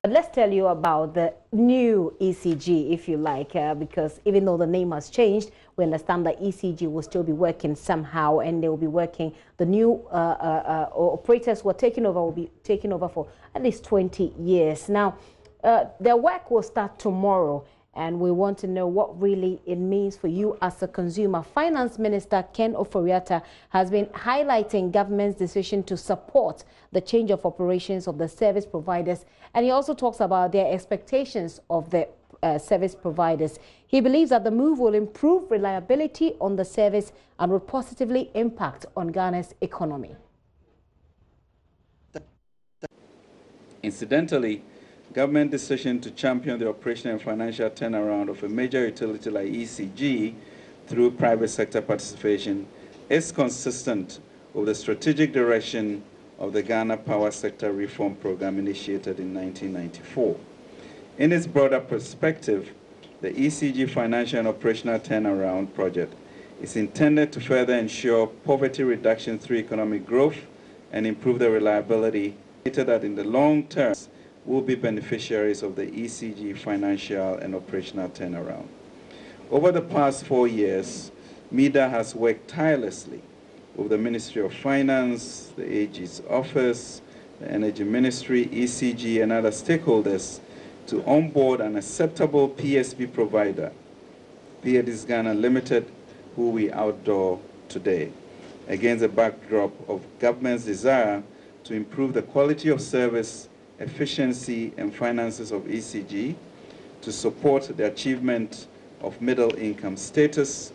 But let's tell you about the new ECG, if you like, because even though the name has changed, we understand that ECG will still be working somehow, and they will be working. The new operators who are taking over will be taking over for at least 20 years. Now, their work will start tomorrow, and we want to know what really it means for you as a consumer. Finance Minister Ken Ofori-Atta has been highlighting government's decision to support the change of operations of the service providers, and he also talks about their expectations of the service providers. He believes that the move will improve reliability on the service and will positively impact on Ghana's economy. Incidentally, government decision to champion the operational and financial turnaround of a major utility like ECG through private sector participation is consistent with the strategic direction of the Ghana Power Sector Reform Program initiated in 1994. In its broader perspective, the ECG financial and operational turnaround project is intended to further ensure poverty reduction through economic growth and improve the reliability, that in the long term will be beneficiaries of the ECG financial and operational turnaround. Over the past 4 years, MEDA has worked tirelessly with the Ministry of Finance, the AG's office, the Energy Ministry, ECG, and other stakeholders to onboard an acceptable PSP provider, Peadis Ghana Limited, who we outdoor today, against the backdrop of government's desire to improve the quality of service, efficiency, and finances of ECG, to support the achievement of middle income status,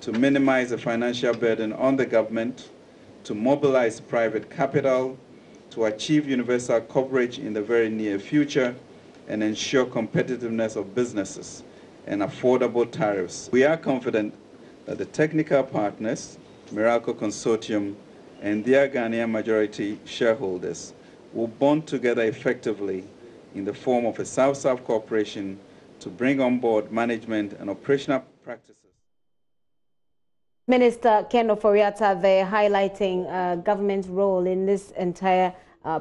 to minimize the financial burden on the government, to mobilize private capital, to achieve universal coverage in the very near future, and ensure competitiveness of businesses and affordable tariffs. We are confident that the technical partners, Miracle Consortium, and their Ghanaian majority shareholders will bond together effectively in the form of a South-South cooperation to bring on board management and operational practices. Minister Ken Ofori-Atta there highlighting government's role in this entire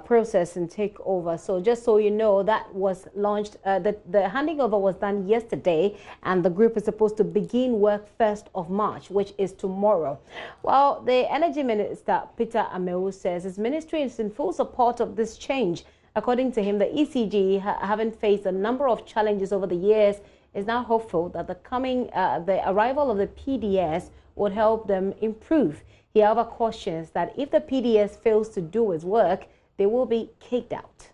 process and takeover. So just so you know, that was launched, the handing over was done yesterday, and the group is supposed to begin work 1st of March, which is tomorrow. Well, the Energy Minister, Peter Amewu, says his ministry is in full support of this change. According to him, the ECG, having faced a number of challenges over the years, is now hopeful that the arrival of the PDS would help them improve. He, however, cautions that if the PDS fails to do its work, they will be kicked out.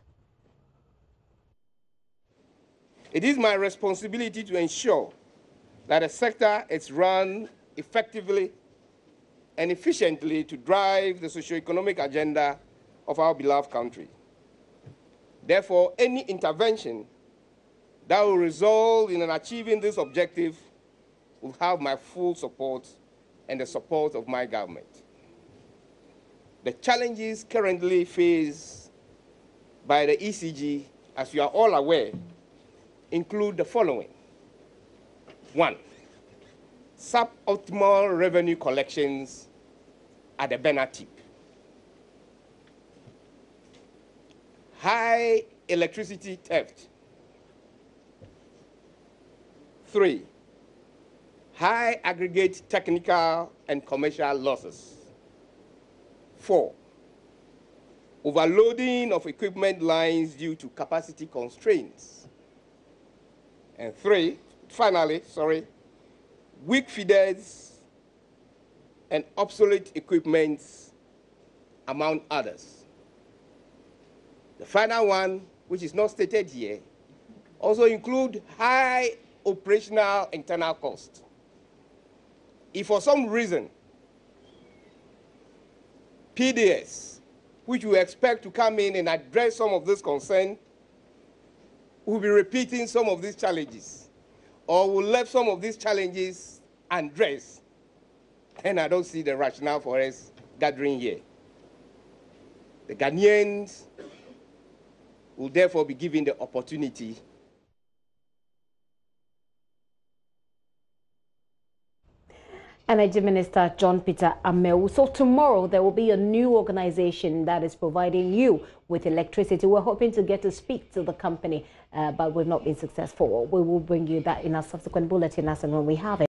It is my responsibility to ensure that the sector is run effectively and efficiently to drive the socio-economic agenda of our beloved country. Therefore, any intervention that will result in achieving this objective will have my full support and the support of my government. The challenges currently faced by the ECG, as you are all aware, include the following. 1, suboptimal revenue collections at the Bena tip. High electricity theft. 3, high aggregate technical and commercial losses. 4, overloading of equipment lines due to capacity constraints. And finally, weak feeders and obsolete equipment, among others. The final one, which is not stated here, also include high operational internal cost. If for some reason PDS, which we expect to come in and address some of this concern, will be repeating some of these challenges, or will leave some of these challenges unaddressed, and I don't see the rationale for us gathering here. The Ghanaians will therefore be given the opportunity Energy Minister John Peter Amewu. So tomorrow there will be a new organization that is providing you with electricity. We're hoping to get to speak to the company, but we've not been successful. We will bring you that in our subsequent bulletin as and when we have it.